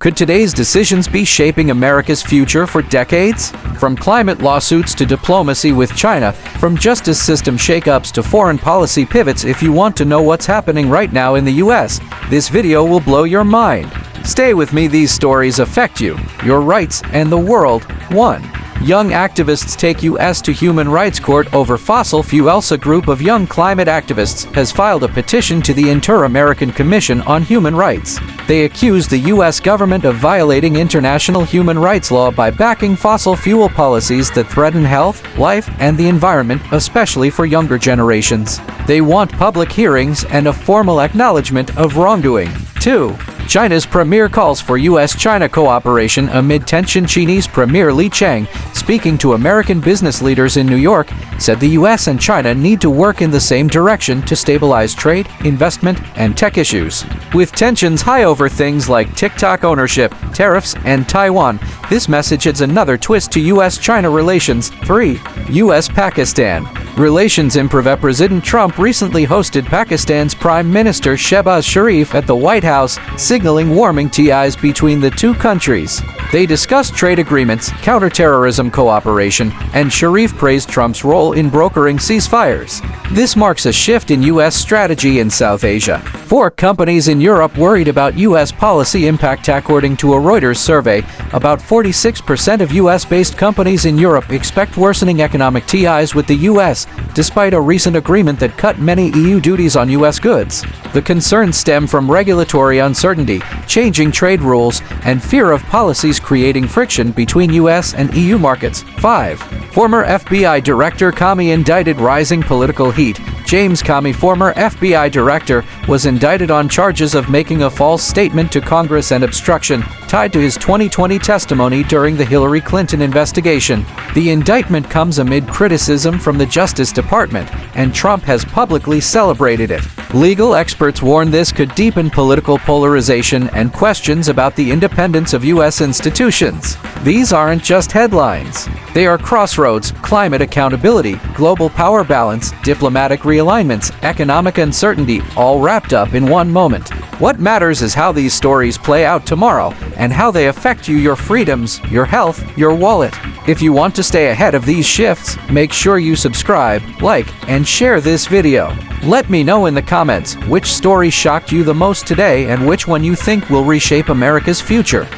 Could today's decisions be shaping America's future for decades? From climate lawsuits to diplomacy with China, from justice system shakeups to foreign policy pivots, if you want to know what's happening right now in the U.S., this video will blow your mind. Stay with me, these stories affect you, your rights, and the world. 1. Young activists take U.S. to Human Rights Court over fossil fuels. A group of young climate activists has filed a petition to the Inter-American Commission on Human Rights. They accuse the U.S. government of violating international human rights law by backing fossil fuel policies that threaten health, life, and the environment, especially for younger generations. They want public hearings and a formal acknowledgement of wrongdoing. 2. China's premier calls for U.S.-China cooperation amid tension. Chinese Premier Li Qiang, speaking to American business leaders in New York, said the U.S. and China need to work in the same direction to stabilize trade, investment, and tech issues. With tensions high over things like TikTok ownership, tariffs, and Taiwan, this message adds another twist to U.S.-China relations. 3. U.S. Pakistan relations improve. President Trump recently hosted Pakistan's Prime Minister Shehbaz Sharif at the White House, signaling warming ties between the two countries. They discussed trade agreements, counterterrorism cooperation, and Sharif praised Trump's role in brokering ceasefires. This marks a shift in U.S. strategy in South Asia. 4. Companies in Europe worried about U.S. policy impact. According to a Reuters survey, about 46% of U.S.-based companies in Europe expect worsening economic ties with the U.S., despite a recent agreement that cut many EU duties on U.S. goods. The concerns stem from regulatory uncertainty, changing trade rules, and fear of policies creating friction between U.S. and EU markets. 5. Former FBI Director Comey indicted. Rising political heat. James Comey, former FBI director, was indicted on charges of making a false statement to Congress and obstruction, tied to his 2020 testimony during the Hillary Clinton investigation. The indictment comes amid criticism from the Justice Department, and Trump has publicly celebrated it. Legal experts warn this could deepen political polarization and questions about the independence of U.S. institutions. These aren't just headlines. They are crossroads: climate accountability, global power balance, diplomatic realignments, economic uncertainty, all wrapped up in one moment. What matters is how these stories play out tomorrow and how they affect you, your freedoms, your health, your wallet. If you want to stay ahead of these shifts, make sure you subscribe, like, and share this video. Let me know in the comments which story shocked you the most today and which one you think will reshape America's future.